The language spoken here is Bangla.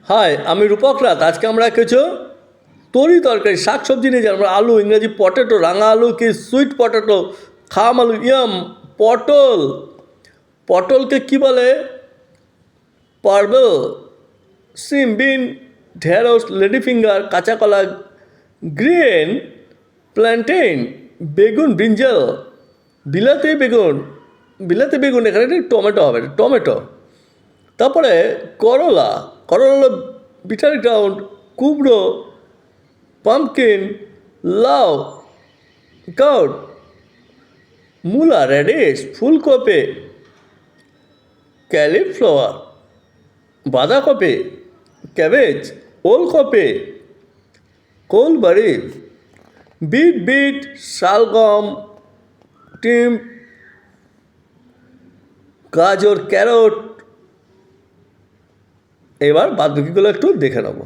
হাই, আমি রূপক রাত। আজকে আমরা কিছু তরি তরকারি শাক সবজি নিয়ে যাই। আমরা আলু, ইংরেজি পটেটো, রাঙা আলু কি সুইট পটেটো, খাম আলু, ইয়াম, পটল। পটলকে কি বলে? পার্বল। সিম, বিন, ঢেঁড়স, লেডি ফিঙ্গার, কাঁচা কলা, গ্রিন, প্ল্যান্টেন, বেগুন, ব্রিঞ্জাল, বিলাতি বেগুন। বিলাতি বেগুন এখানে একটু টমেটো হবে, টমেটো। তারপরে করলা, করলা হলো বিটার গ্রাউন্ড, কুমড়ো, পাম্পকিন, লাউ, গাউট, মূলা, রেডিশ, ফুলকপি, ক্যালিফ্লাওয়ার, বাঁধাকপি, ক্যাবেজ, ওলকপি, কোলবাড়ি, বিট, শালগম, টিম, গাজর, ক্যারট। এবার বাদবাকিগুলো একটু দেখে নেব।